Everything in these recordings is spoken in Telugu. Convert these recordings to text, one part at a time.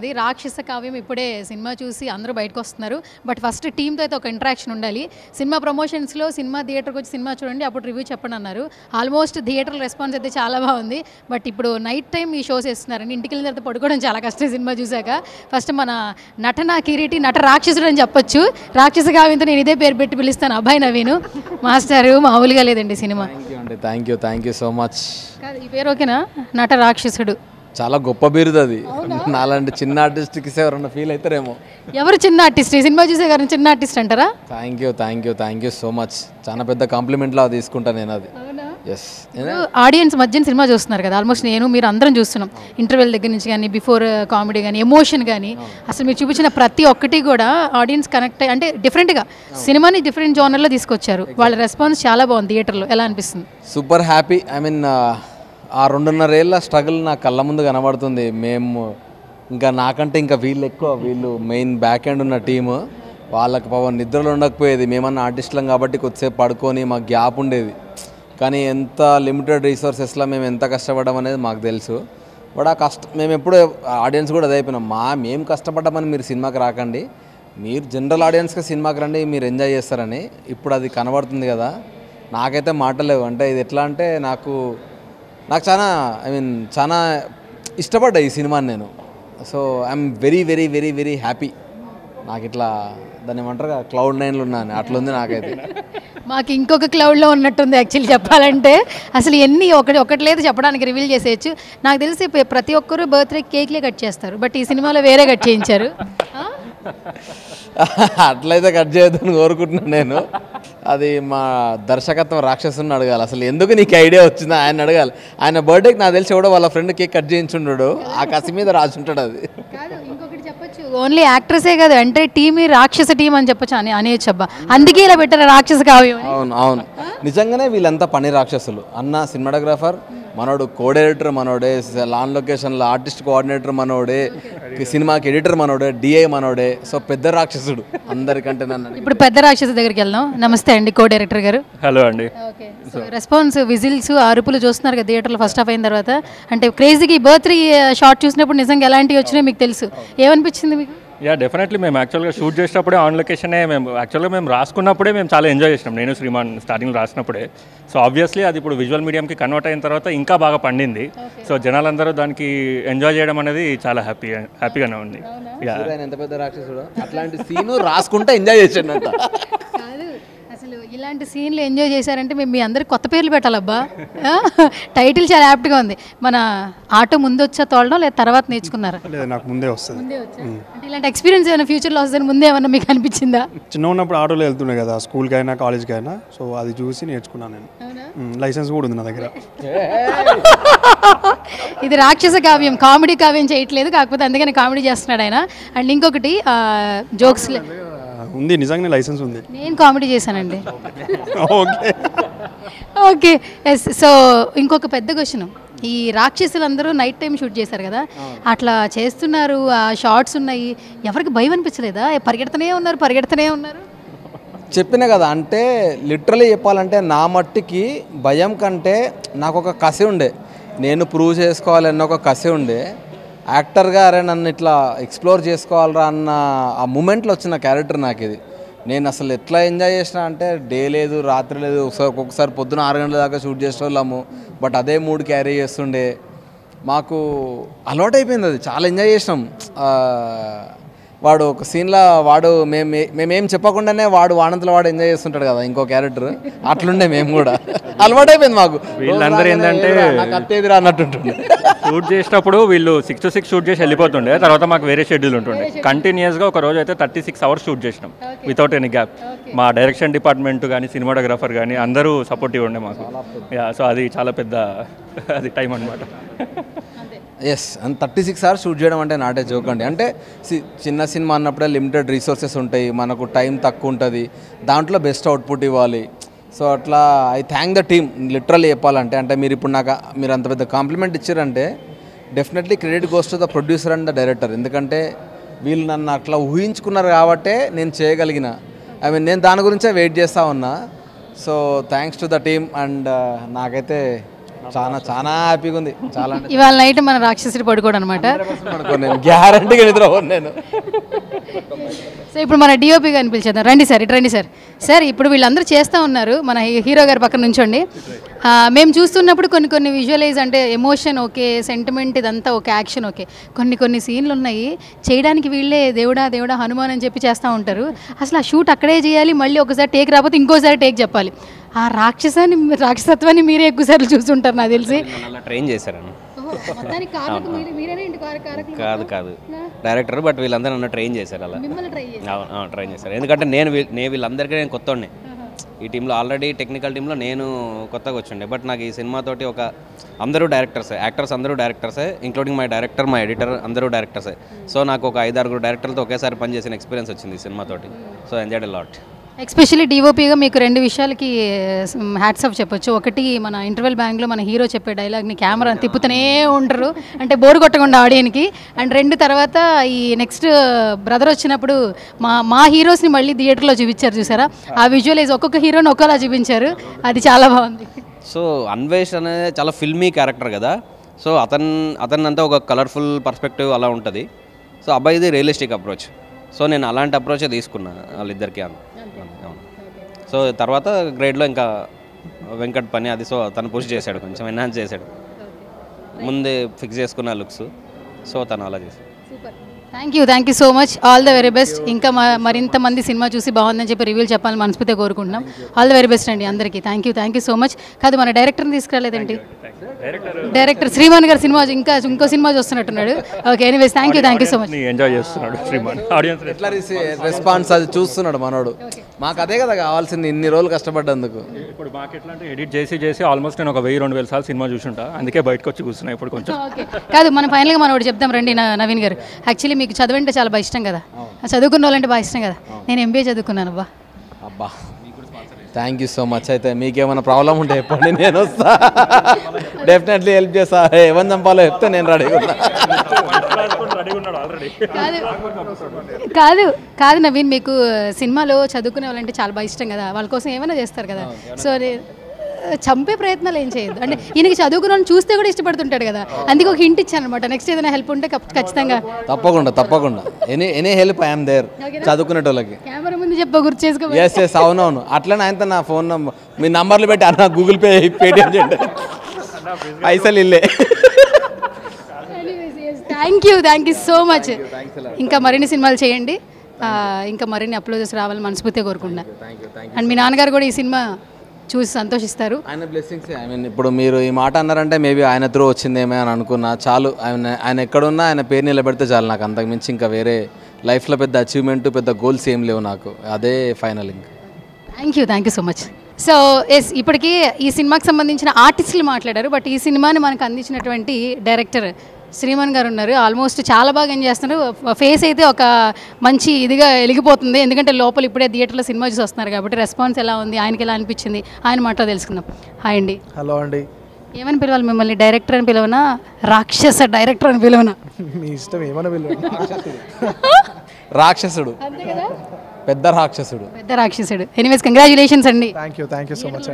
అది రాక్షస కావ్యం ఇప్పుడే సినిమా చూసి అందరూ బయటకు వస్తున్నారు. బట్ ఫస్ట్ టీమ్తో అయితే ఒక ఇంటరాక్షన్ ఉండాలి. సినిమా ప్రమోషన్స్లో సినిమా థియేటర్కి వచ్చి సినిమా చూడండి అప్పుడు రివ్యూ చెప్పండి అన్నారు. ఆల్మోస్ట్ థియేటర్ రెస్పాన్స్ అయితే చాలా బాగుంది. బట్ ఇప్పుడు నైట్ టైం ఈ షోస్ వేస్తున్నారండి. ఇంటికి వెళ్ళిన తర్వాత పడుకోవడం చాలా కష్టం సినిమా చూశాక. ఫస్ట్ మన నటన కిరీటి నట రాక్షసుడు అని చెప్పొచ్చు. రాక్షస కావ్యంతో నేను ఇదే పేరు పెట్టి పిలుస్తాను. అబ్బాయి నవీను మాస్టారు మామూలుగా లేదండి cinema. Thank you so much. ఈ పేరు ఓకేనా? నట రాక్షసుడు చాలా గొప్ప బిరుదు అది. నాలాంటి చిన్న ఆర్టిస్ట్కి ఎవరన్నా ఫీల్ అవుతారేమో. ఎవరు చిన్న ఆర్టిస్ట్? సినిమా చూసే గారు చిన్న ఆర్టిస్ట్ అంటారా? Thank you so much. చాలా పెద్ద కాంప్లిమెంట్లా తీసుకుంటాను నేను అది. ఎస్, ఆడియన్స్ మధ్యన సినిమా చూస్తున్నారు కదా, ఆల్మోస్ట్ నేను మీరు అందరం చూస్తున్నాం. ఇంటర్వెల్ దగ్గర నుంచి కానీ బిఫోర్ కామెడీ కానీ ఎమోషన్ కానీ అసలు మీరు చూపించిన ప్రతి ఒక్కటి కూడా ఆడియన్స్ కనెక్ట్ అయ్యి అంటే డిఫరెంట్గా సినిమాని డిఫరెంట్ జోనర్లో తీసుకొచ్చారు. వాళ్ళ రెస్పాన్స్ చాలా బాగుంది థియేటర్లో. ఎలా అనిపిస్తుంది? Super happy. ఐ మీన్ ఆ 2.5 ఏళ్ళ స్ట్రగుల్ నా కళ్ళ ముందు కనబడుతుంది. మేము ఇంకా నాకంటే ఇంకా వీళ్ళు మెయిన్ బ్యాక్ ఎండ్ ఉన్న టీము. వాళ్ళకి పాపం నిద్రలు ఉండకపోయేది. మేమన్నా ఆర్టిస్టులం కాబట్టి కొద్దిసేపు పడుకొని మాకు గ్యాప్ ఉండేది. కానీ ఎంత లిమిటెడ్ రీసోర్సెస్లో మేము ఎంత కష్టపడ్డాం అనేది మాకు తెలుసు. బట్ ఆ మేము ఎప్పుడూ ఆడియన్స్ కూడా అదే అయిపోయినాం. మేము కష్టపడ్డామని మీరు సినిమాకి రాకండి, మీరు జనరల్ ఆడియన్స్కి సినిమాకి రండి, మీరు ఎంజాయ్ చేస్తారని. ఇప్పుడు అది కనబడుతుంది కదా. నాకైతే మాటలేవు. అంటే ఇది ఎట్లా అంటే నాకు చాలా చాలా ఇష్టపడ్డా ఈ సినిమాని నేను. So I'm very very very very happy. నాకు ఇట్లా దాన్ని ఏమంటారు క్లౌడ్ 9లో ఉన్నాను అట్లుంది నాకైతే. మాకు ఇంకొక క్లౌడ్లో ఉన్నట్టుంది యాక్చువల్లీ చెప్పాలంటే. అసలు ఎన్ని ఒకటి లేదు చెప్పడానికి, రివీల్ చేసేయచ్చు. నాకు తెలిసి ప్రతి ఒక్కరు బర్త్డే కేక్లే కట్ చేస్తారు, బట్ ఈ సినిమాలో వేరే కట్ చేయించారు. అట్లయితే కట్ చేయొద్దని కోరుకుంటున్నాను నేను. అది మా దర్శకత్వం రాక్షసుని అడగాలి. అసలు ఎందుకు నీకు ఐడియా వచ్చిందా ఆయన అడగాలి. ఆయన బర్త్డేకి నాకు తెలిసి కూడా వాళ్ళ ఫ్రెండ్ కేక్ కట్ చేయించుంటాడు. ఆ కసి మీద రాసుంటాడు. అది ఇంకొకటి చెప్పొచ్చు, ఓన్లీ యాక్ట్రెసే కాదు అంటే టీమ్ రాక్షస టీం అని చెప్పొచ్చు అనేయచ్చు. అబ్బా అందుకే ఇలా పెట్టారు రాక్షస కావ్యం. అవును నిజంగానే వీళ్ళంతా పని రాక్షసులు. అన్న సినిమాటోగ్రాఫర్ మనోడు, కో డైరెక్టర్ మనోడే, లాన్ లొకేషన్లో ఆర్టిస్ట్ కోఆర్డినేటర్ మనోడే, సినిమాకి ఎడిటర్ మనోడే, డిఐ మనోడే. సో పెద్ద రాక్షసుడు అందరికంటే. నన్ను ఇప్పుడు పెద్ద రాక్షసు దగ్గరికి వెళ్దాం. నమస్తే అండి కో డైరెక్టర్ గారు. హలో అండి. రెస్పాన్స్ విజిల్స్ అరుపులు చూస్తున్నారు కదా థియేటర్లో ఫస్ట్ హాఫ్ అయిన తర్వాత. అంటే క్రేజీకి బర్త్డే షార్ట్ చూసినప్పుడు నిజంగా ఎలాంటివి వచ్చినాయి మీకు తెలుసు. ఏమనిపించింది మీకు? డెఫినెట్లీ మేము యాక్చువల్గా షూట్ చేసేటప్పుడే ఆన్ లొకేషనే మేము రాసుకున్నప్పుడే మేము చాలా ఎంజాయ్ చేసినాం. నేను శ్రీమాన్ స్టార్టింగ్లో రాసినప్పుడే. సో ఆబ్వియస్లీ అది ఇప్పుడు విజువల్ మీడియంకి కన్వర్ట్ అయిన తర్వాత ఇంకా బాగా పండింది. సో జనాలందరూ దానికి ఎంజాయ్ చేయడం అనేది చాలా హ్యాపీగానే ఉంది. ఎంత పెద్ద రాక్షసుడు అట్లాంటి సీను రాసుకుంటే ఎంజాయ్ చేసాడంట. అసలు ఇలాంటి సీన్లు ఎంజాయ్ చేశారంటే మేము మీ అందరికి కొత్త పేర్లు పెట్టాలబ్బా. టైటిల్ చాలా యాప్ట్గా ఉంది. మన ఆటో ముందు వచ్చా తోలడం లేదా తర్వాత నేర్చుకున్నారా? నాకు ముందే వస్తుంది. అంటే ఇలాంటి ఎక్స్పీరియన్స్ ఏమైనా ఫ్యూచర్లో వస్తుందని ముందే ఏమన్నా మీకు అనిపించిందా? చిన్న ఉన్నప్పుడు ఆటోలో వెళ్తుండే కదా స్కూల్కి అయినా కాలేజ్కి అయినా. సో అది చూసి నేర్చుకున్నాను నేను. లైసెన్స్ కూడా ఉంది నా దగ్గర. ఇది రాక్షస కావ్యం, కామెడీ కావ్యం చేయట్లేదు, కాకపోతే అందుకని కామెడీ చేస్తున్నాడు ఆయన. అండ్ ఇంకొకటి జోక్స్ ఉంది, నిజంగానే లైసెన్స్ ఉంది. నేను కామెడీ చేశానండి. Okay yes. సో ఇంకొక పెద్ద క్వశ్చన్, ఈ రాక్షసులందరూ నైట్ టైం షూట్ చేశారు కదా, అట్లా చేస్తున్నారు, ఆ షార్ట్స్ ఉన్నాయి, ఎవరికి భయం అనిపించలేదా? పరిగెడుతూనే ఉన్నారు. చెప్పిన కదా, అంటే లిటరలీ చెప్పాలంటే నా మట్టికి భయం కంటే నాకు ఒక కసి ఉండే, నేను ప్రూవ్ చేసుకోవాలన్న ఒక కసి ఉండే. యాక్టర్గా అరే నన్ను ఇట్లా ఎక్స్ప్లోర్ చేసుకోవాలరా అన్న ఆ మూమెంట్లో వచ్చిన క్యారెక్టర్ నాకు ఇది. నేను అసలు ఎట్లా ఎంజాయ్ చేసిన అంటే డే లేదు రాత్రి లేదు, ఒక్కొక్కసారి పొద్దున 6 గంటల దాకా షూట్ చేసేవాళ్ళము. బట్ అదే మూడ్ క్యారీ చేస్తుండే. మాకు అలవాటు అయిపోయింది, అది చాలా ఎంజాయ్ చేసినాం. వాడు ఒక సీన్లో మేమేం చెప్పకుండానే వాడంతలో వాడు ఎంజాయ్ చేస్తుంటాడు కదా ఇంకో క్యారెక్టర్, అట్లుండే మేము కూడా. అలవాటు అయిపోయింది మాకు. వీళ్ళందరూ ఏంటంటే అత్తేదిరా అన్నట్టుంటుండే. షూట్ చేసినప్పుడు వీళ్ళు 6 to 6 షూట్ చేసి వెళ్ళిపోతుండే. తర్వాత మాకు వేరే షెడ్యూల్ ఉంటుండే. కంటిన్యూస్గా ఒక రోజు అయితే 36 hours షూట్ చేసినాం వితౌట్ ఎనీ గ్యాప్. మా డైరెక్షన్ డిపార్ట్మెంట్ కానీ సినిమాటోగ్రాఫర్ కానీ అందరూ సపోర్టివ్ ఉండే మాకు. సో అది చాలా పెద్ద అది టైం అనమాట. ఎస్, అండ్ 36 hours షూట్ చేయడం అంటే నాటే జోక్ అండి. అంటే చిన్న సినిమా అన్నప్పుడే లిమిటెడ్ రీసోర్సెస్ ఉంటాయి, మనకు టైం తక్కువ ఉంటుంది, దాంట్లో బెస్ట్ అవుట్పుట్ ఇవ్వాలి. సో అట్లా I thank the team literally చెప్పాలంటే. అంటే మీరు ఇప్పుడు మీరు అంత పెద్ద కాంప్లిమెంట్ ఇచ్చారంటే definitely credit goes to the producer and the director. ఎందుకంటే వీళ్ళు నన్ను అట్లా ఊహించుకున్నారు కాబట్టే నేను చేయగలిగిన. నేను దాని గురించే వెయిట్ చేస్తూ ఉన్నా. So thanks to the team. And నాకైతే చాలా చాలా హ్యాపీగా ఉంది. చాలా అంటే ఇవాళ నైట్ మన రాక్షసుడి పడుకోడు అనమాట. నేను గ్యారంటీగా నిద్రపోను నేను. సో ఇప్పుడు మన డిఓపి గారిని పిలిచేద్దాం. రండి సార్, ఇటు రండి సార్. సార్ ఇప్పుడు వీళ్ళందరూ చేస్తూ ఉన్నారు, మన హీరో గారి పక్కన నుంచోండి. మేము చూస్తున్నప్పుడు కొన్ని విజువలైజ్ అంటే ఎమోషన్ ఓకే, సెంటిమెంట్ ఇదంతా ఓకే, యాక్షన్ ఓకే, కొన్ని సీన్లు ఉన్నాయి చేయడానికి వీళ్ళే దేవుడా దేవుడా హనుమాన్ అని చెప్పి చేస్తూ ఉంటారు. అసలు ఆ షూట్ అక్కడే చేయాలి, మళ్ళీ ఒకసారి టేక్ రాకపోతే ఇంకోసారి టేక్ చెప్పాలి. ఆ రాక్షసత్వాన్ని మీరే ఎక్కువసార్లు చూస్తుంటారు నాకు తెలిసి. అలా ట్రైన్ చేశారన్న. కాదు కాదు డైరెక్టర్, బట్ వీళ్ళందరూ నన్ను ట్రైన్ చేశారు అలా. ట్రైన్ చేశారు ఎందుకంటే నేను వీళ్ళందరికీ నేను కొత్తోడిని. ఈ టీంలో ఆల్రెడీ టెక్నికల్ టీంలో నేను కొత్తగా వచ్చిండే, బట్ నాకు ఈ సినిమాతోటి అందరూ డైరెక్టర్సే, యాక్టర్స్ అందరూ డైరెక్టర్సే, including my director, my editor అందరూ డైరెక్టర్సే. సో నాకు ఒక 5-6 డైరెక్టర్లతో ఒకేసారి పనిచేసిన ఎక్స్పీరియన్స్ వచ్చింది ఈ సినిమాతోటి. So enjoyed a lot. Especially డిఓపిగా మీకు 2 విషయాలకి హ్యాట్స్ ఆఫ్ చెప్పొచ్చు. ఒకటి మన ఇంటర్వెల్ బ్యాంక్లో మన హీరో చెప్పే డైలాగ్ని కెమెరా తిప్పుతూనే ఉంటారు, అంటే బోర్ కొట్టకుండా ఆడియన్కి. అండ్ 2 తర్వాత ఈ నెక్స్ట్ బ్రదర్ వచ్చినప్పుడు మా హీరోస్ని మళ్ళీ థియేటర్లో చూపించారు చూసారా, ఆ విజువలైజ్ ఒక్కొక్క హీరోని ఒక్కోలా చూపించారు, అది చాలా బాగుంది. సో అన్వేష్ అనేది చాలా ఫిల్మీ క్యారెక్టర్ కదా, సో అతనంతా ఒక కలర్ఫుల్ పర్స్పెక్టివ్ అలా ఉంటుంది. సో అబ్బాయిది రియలిస్టిక్ అప్రోచ్. సో నేను అలాంటి అప్రోచే తీసుకున్నా వాళ్ళిద్దరికి. సో తర్వాత గ్రేడ్లో ఇంకా వెంకట్ పని అది, సో తను పుష్ చేశాడు, కొంచెం ఎన్హాన్స్ చేశాడు, ముందే ఫిక్స్ చేసుకున్న లుక్స్. సో తను అలా చేశాడు. Thank you so much. All the very best. ఇంకా మరింత మంది సినిమా చూసి బాగుందని చెప్పి రివ్యూలు చెప్పాలని మనస్ఫూర్తిగా కోరుకుంటున్నాం. ఆల్ ద వెరీ బెస్ట్ అండి అందరికీ. Thank you so much. కాదు మన డైరెక్టర్ని తీసుకురాలేదేంటి? డైరెక్టర్ శ్రీమాన్ గారు సినిమా ఇంకో సినిమా చూస్తున్నట్టున్నాడు. Okay, anyways thank you so much. Enjoy చేస్తున్నాడు శ్రీమాన్. ఆడియన్స్ ఎట్లా రెస్పాన్స్ అది చూస్తున్నాడు మనోడు. మాకు అదే కదా కావాల్సింది, ఇన్ని రోజులు కష్టపడ్డందుకు. ఇప్పుడు మాకు ఎట్లా అంటే ఎడిట్ చేసి ఆల్మోస్ట్ నేను ఒక 1000-2000 సార్లు సినిమా చూసుంటా, అందుకే బయటకు వచ్చి కూర్చున్నా ఇప్పుడు కొంచెం. ఓకే, కాదు మనం ఫైనల్గా మనం ఒకటి చెప్తాం రండి. నవీన్ గారు, యాక్చువల్లీ మీకు చదవంటే చాలా బాగా ఇష్టం కదా, చదువుకున్న వాళ్ళంటే బాగా ఇష్టం కదా. నేను ఎంబీఏ చదువుకున్నాను. అబ్బా థ్యాంక్ యూ సో మచ్. అయితే మీకేమైనా ప్రాబ్లం ఉంటే చెప్పండి, నేను వస్తా, డెఫినెట్లీ హెల్ప్ చేస్తా. ఏమని చంపాలో చెప్తే నేను రెడీగా ఉన్నా. కాదు నవీన్, మీకు సినిమాలో చదువుకునే వాళ్ళంటే చాలా బాగా ఇష్టం కదా, వాళ్ళ కోసం ఏమైనా చేస్తారు కదా. సో చంపే ప్రయత్నాలు ఏం చేయొద్దు. అంటే ఈయనకి చదువుకున్న వాళ్ళని చూస్తే కూడా ఇష్టపడుతుంటాడు కదా, అందుకే ఒక హింట్ ఇచ్చాను అనమాట. నెక్స్ట్ ఏదైనా హెల్ప్ ఉంటే ఖచ్చితంగా తప్పకుండా ఎనీ హెల్ప్ ఐఎమ్ దేర్. చదువుకునేటోళ్ళకి కెమెరా ముందు గుర్తు చేసుకో. ఎస్ అవునవును. అట్లనే ఆయనతో నా ఫోన్ నంబర్, మీ నంబర్లు పెట్టి అన్న గూగుల్ పే పేటిఎం చేయండి, పైసలు ఇల్లే. Thank you so much. ఇంకా మరిన్ని సినిమాలు చేయండి, ఇంకా మరిన్ని అప్లోడ్స్ రావాలని మనస్ఫూర్తిగా కోరుకుంటున్నాను. అండ్ మీ నాన్నగారు కూడా ఈ సినిమా చూసి సంతోషిస్తారు. ఆయన బ్లెస్సింగ్స్. ఇప్పుడు మీరు ఈ మాట అన్నారంటే మేబీ ఆయన త్రూ వచ్చిందేమే అని అనుకున్నా. చాలు, ఆయన ఎక్కడున్నా ఆయన పేరు నిలబెడితే చాలు. నాకు అంతకు మించి ఇంకా వేరే లైఫ్లో పెద్ద అచీవ్మెంట్, పెద్ద గోల్స్ ఏం లేవు నాకు. అదే ఫైనల్. ఇంకా thank you so much. So ఇప్పటికీ ఈ సినిమాకి సంబంధించిన ఆర్టిస్టులు మాట్లాడారు, బట్ ఈ సినిమాని మనకు అందించినటువంటి డైరెక్టర్ శ్రీమాన్ గారు ఉన్నారు. ఆల్మోస్ట్ చాలా బాగా ఎంజాయ్ చేస్తున్నారు. ఫేస్ అయితే ఒక మంచి ఇదిగా వెలిగిపోతుంది, ఎందుకంటే లోపల ఇప్పుడే థియేటర్లో సినిమా చూసి వస్తున్నారు కాబట్టి. రెస్పాన్స్ ఎలా ఉంది, ఆయనకి ఎలా అనిపించింది, ఆయన మాటలో తెలుసుకుందాం. హాయ్ అండి. హలో అండి. ఏమని పిలవాలి మిమ్మల్ని? డైరెక్టర్ అని పిలవనా, రాక్షస డైరెక్టర్ అని పిలవనా? మీ ఇష్టం, ఏమైనా పిలవండి. రాక్షసుడు, పెద్ద రాక్షసుడు. ఎనీవేస్ కంగ్రాచులేషన్స్ అండి. Thank you so much.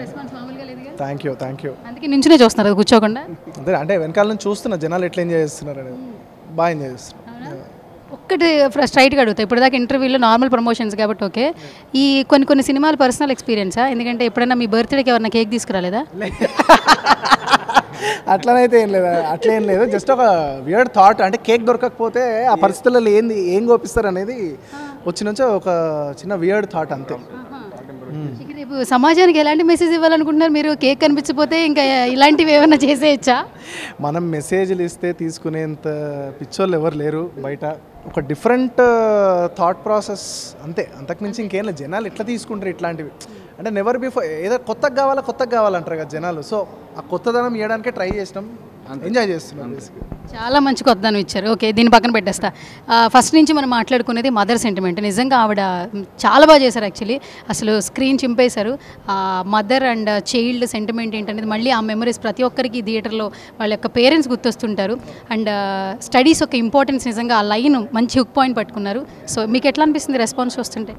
Thank you. అందుకే నుంచునే చూస్తున్నారు కూర్చోకుండా? అంతే, అంటే వెనకాల నుంచి చూస్తున్నా జనాలు ఎట్లా ఎంజాయ్ చేస్తున్నారు అనేది. బాగా ఎంజాయ్ చేస్తున్నారు. ఒక్కటి స్ట్రైట్గా అడుగుతా, ఇప్పుడు దాకా ఇంటర్వ్యూలో నార్మల్ ప్రమోషన్స్ కాబట్టి ఓకే, ఈ కొన్ని సినిమాలు పర్సనల్ ఎక్స్పీరియన్సా? ఎందుకంటే ఎప్పుడైనా మీ బర్త్డేకి ఎవరైనా కేక్ తీసుకురాలేదా? అట్లనైతే ఏం లేదు, జస్ట్ ఒక వియర్డ్ థాట్. అంటే కేక్ దొరకకపోతే ఆ పరిస్థితులలో ఏం కోపిస్తారు అనేది వచ్చి నుంచి ఒక చిన్న వియర్డ్ థాట్ అంతే. రేపు సమాజానికి ఎలాంటి మెసేజ్ ఇవ్వాలనుకుంటున్నారు మీరు? కేక్ కనిపించకపోతే ఇంకా ఇలాంటివి ఏమైనా చేసేయచ్చా? మనం మెసేజ్లు ఇస్తే తీసుకునేంత పిచ్చోళ్ళు ఎవరు లేరు బయట. ఒక డిఫరెంట్ థాట్ ప్రాసెస్ అంతే, అంతకుమించి ఇంకేం లేదు. జనాలు ఎట్లా తీసుకుంటారు ఇట్లాంటివి అంటే నెవర్ బిఫోర్, ఏదో కొత్తగా కావాలంటారు కదా జనాలు. సో ఆ కొత్తదనం ఇవ్వడానికే ట్రై చేసినాం, ఎంజాయ్ చేస్తున్నాం బేసిక్గా. చాలా మంచి కొత్తదనం ఇచ్చారు. ఓకే, దీని పక్కన పెట్టేస్తా. ఫస్ట్ నుంచి మనం మాట్లాడుకునేది మదర్ సెంటిమెంట్. నిజంగా ఆవిడ చాలా బాగా చేశారు. యాక్చువల్లీ అసలు స్క్రీన్ చింపేశారు. మదర్ అండ్ చైల్డ్ సెంటిమెంట్ ఏంటనేది మళ్ళీ ఆ మెమరీస్ ప్రతి ఒక్కరికి థియేటర్లో వాళ్ళ యొక్క పేరెంట్స్ గుర్తొస్తుంటారు. అండ్ స్టడీస్ యొక్క ఇంపార్టెన్స్ నిజంగా ఆ లైన్ మంచి హుక్ పాయింట్ పట్టుకున్నారు. సో మీకు ఎట్లా అనిపిస్తుంది రెస్పాన్స్ వస్తుంటే?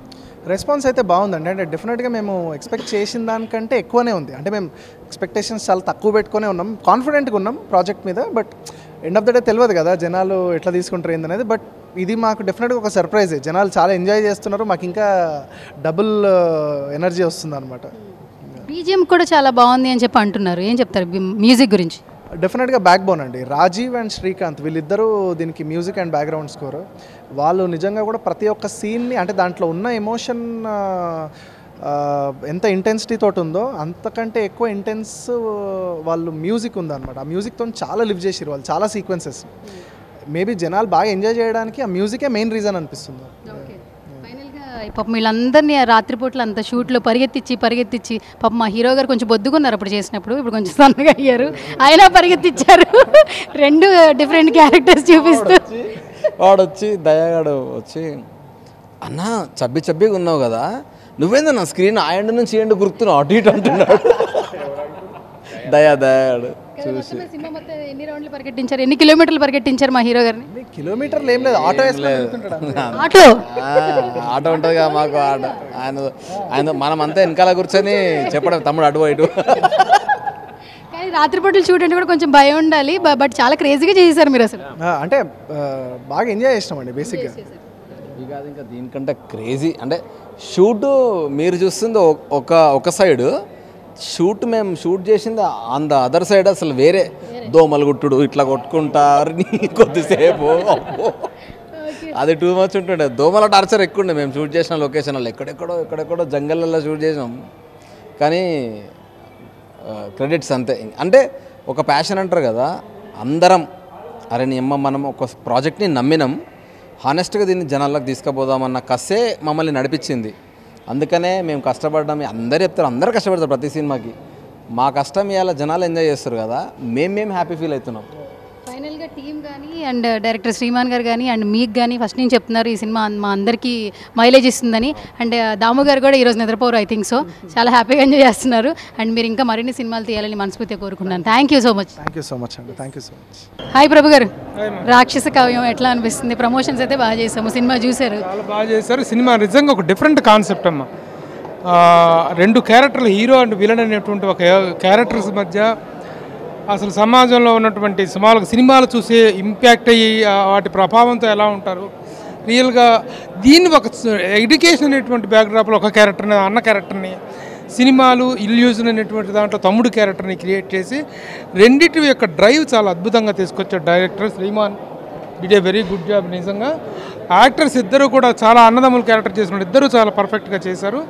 రెస్పాన్స్ అయితే బాగుందండి. అంటే డెఫినెట్గా మేము ఎక్స్పెక్ట్ చేసిన దానికంటే ఎక్కువనే ఉంది. అంటే మేము ఎక్స్పెక్టేషన్స్ చాలా తక్కువ పెట్టుకునే ఉన్నాం, కాన్ఫిడెంట్గా ఉన్నాం ప్రాజెక్ట్ మీద. But end of the day తెలియదు కదా జనాలు ఎట్లా తీసుకుంటారు ఏందనేది. బట్ ఇది మాకు డెఫినెట్గా ఒక సర్ప్రైజే. జనాలు చాలా ఎంజాయ్ చేస్తున్నారు, మాకు ఇంకా డబుల్ ఎనర్జీ వస్తుంది అనమాట. బీజిఎం కూడా చాలా బాగుంది అని చెప్పి అంటున్నారు, ఏం చెప్తారు మ్యూజిక్ గురించి? డెఫినెట్గా బ్యాక్ బోన్ అండి. రాజీవ్ అండ్ శ్రీకాంత్ వీళ్ళిద్దరూ దీనికి మ్యూజిక్ అండ్ బ్యాక్గ్రౌండ్ స్కోర్. వాళ్ళు నిజంగా కూడా ప్రతి ఒక్క సీన్ని, అంటే దాంట్లో ఉన్న ఎమోషన్ ఎంత ఇంటెన్సిటీ తోటి ఉందో అంతకంటే ఎక్కువ ఇంటెన్స్ వాళ్ళు మ్యూజిక్ ఉందన్నమాట. ఆ మ్యూజిక్తో చాలా లివ్ చేసారు వాళ్ళు, చాలా సీక్వెన్సెస్. మేబీ జనాలు బాగా ఎంజాయ్ చేయడానికి ఆ మ్యూజికే మెయిన్ రీజన్ అనిపిస్తుంది. పాపం వీళ్ళందరినీ రాత్రిపూట్లు అంత షూట్లో పరిగెత్తించి పాపం మా హీరో గారు కొంచెం బొద్దుకున్నారు అప్పుడు చేసినప్పుడు, ఇప్పుడు కొంచెం సన్నగా అయ్యారు, అయినా పరిగెత్తించారు. 2 డిఫరెంట్ క్యారెక్టర్స్ చూపిస్తూ వాడు వచ్చి దయాగాడు వచ్చి, అన్నా చబ్బిగా ఉన్నావు కదా, నువ్వేందో నా స్క్రీన్ ఆ ఎండ్ నుంచి ఎండ్ గుర్తున్నావు అటు ఇటు అంటున్నాడు. దయాగాడు చూసి ఎన్ని రౌండ్లు పరిగెట్టించారు, ఎన్ని కిలోమీటర్లు పరిగెట్టించారు మా హీరో గారిని? కిలోమీటర్లు ఏం లేదు, ఆటో ఆటో ఉంటుంది కదా మాకు. ఆటో ఆయన మనం అంతా వెనకాల కూర్చొని చెప్పడం తమ్ముడు అటు ఇటు. కానీ రాత్రిపూటలు చూడండి కూడా కొంచెం భయం ఉండాలి, బట్ చాలా క్రేజీగా చేశారు మీరు అసలు. అంటే బాగా ఎంజాయ్ చేసినామండి బేసిక్గా. కాదు ఇంకా దీనికంటే క్రేజీ అంటే షూట్ మీరు చూస్తుంది ఒక సైడు, షూట్ మేము షూట్ చేసింది ఆన్ ద అదర్ సైడ్. అసలు వేరే దోమలు గుట్టుడు ఇట్లా కొట్టుకుంటారు కొద్దిసేపు, అది టూ మచ్ ఉంటుండే. దోమల టార్చర్ ఎక్కువ ఉండే మేము షూట్ చేసిన లొకేషన్లో. ఎక్కడెక్కడో జంగల్లో షూట్ చేసినాం. కానీ క్రెడిట్స్ అంతే. అంటే ఒక ప్యాషన్ అంటారు కదా, అందరం అరే నీ అమ్మ మనం ఒక ప్రాజెక్ట్ని నమ్మినాం, హానెస్ట్గా దీన్ని జనాల్లోకి తీసుకుపోదామన్న కసే మమ్మల్ని నడిపించింది. అందుకనే మేము కష్టపడ్డాం. అందరు చెప్తారు, అందరూ కష్టపడతారు ప్రతి సినిమాకి. మా కష్టం ఇవాళ జనాలు ఎంజాయ్ చేస్తారు కదా, మేము హ్యాపీ ఫీల్ అవుతున్నాం. ఫైనల్గా టీమ్ కానీ అండ్ డైరెక్టర్ శ్రీమాన్ గారు కానీ అండ్ మీకు కానీ ఫస్ట్ నుంచి చెప్తున్నారు ఈ సినిమా మా అందరికీ మైలేజ్ ఇస్తుందని. అండ్ దాము గారు కూడా ఈరోజు నిద్రపోరు, ఐ థింక్ సో. చాలా హ్యాపీగా ఎంజాయ్ చేస్తున్నారు. అండ్ మీరు ఇంకా మరిన్ని సినిమాలు తీయాలని మనస్ఫూర్తిగా కోరుకున్నాను. Thank you so much. Thank you so much అండి. Thank you so much. Hi Prabhu గారు, రాక్షస కావ్యం ఎట్లా అనిపిస్తుంది? ప్రమోషన్స్ అయితే బాగా చేసాము, సినిమా చూశారు? చాలా బాగా చేశారు. సినిమా నిజంగా ఒక డిఫరెంట్ కాన్సెప్ట్ అమ్మ. 2 క్యారెక్టర్లు, హీరో అండ్ విలన్ అనేటువంటి ఒక క్యారెక్టర్స్ మధ్య అసలు సమాజంలో ఉన్నటువంటి సినిమాలు చూసే ఇంపాక్ట్ అయ్యి వాటి ప్రభావంతో ఎలా ఉంటారు రియల్గా, దీన్ని ఒక ఎడ్యుకేషన్ అనేటువంటి బ్యాక్డ్రాప్లో ఒక క్యారెక్టర్ని, అన్న క్యారెక్టర్ని, సినిమాలు ఇల్యూజన్ అనేటువంటి దాంట్లో తమ్ముడు క్యారెక్టర్ని క్రియేట్ చేసి రెండింటి యొక్క డ్రైవ్ చాలా అద్భుతంగా తీసుకొచ్చాడు director Sriman. Did a very good job. నిజంగా యాక్టర్స్ ఇద్దరు కూడా చాలా అన్నదమ్ముల క్యారెక్టర్ చేసిన ఇద్దరు చాలా పర్ఫెక్ట్గా చేశారు.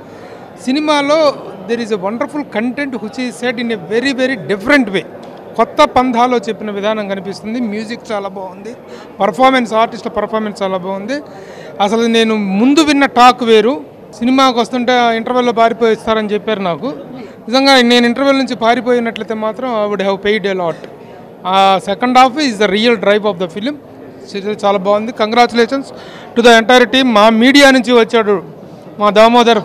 సినిమాలో there is a wonderful content which is set in a very very different way. కొత్త పంధాలో చెప్పిన విధానం కనిపిస్తుంది. మ్యూజిక్ చాలా బాగుంది, ఆర్టిస్టుల పర్ఫార్మెన్స్ చాలా బాగుంది. అసలు నేను ముందు విన్న టాక్ వేరు, సినిమాకి వస్తుంటే ఇంటర్వెల్లో పారిపోయిస్తారని చెప్పారు నాకు. నిజంగా నేను ఇంటర్వెల్ నుంచి పారిపోయినట్లయితే మాత్రం I would have paid a lot. Second half is the real drive of the film. చాలా బాగుంది. Congratulations to the entire team. మా మీడియా నుంచి వచ్చాడు మా దామోదర్